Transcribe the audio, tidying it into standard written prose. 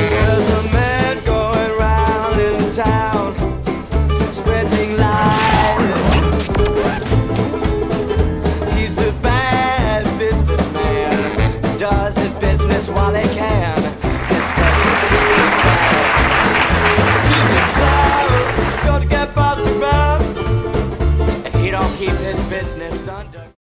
There's a man going round in town, spreading lies. He's the bad businessman, does his business while he can. It's just he's a clown, got to get bounced around if he don't keep his business under.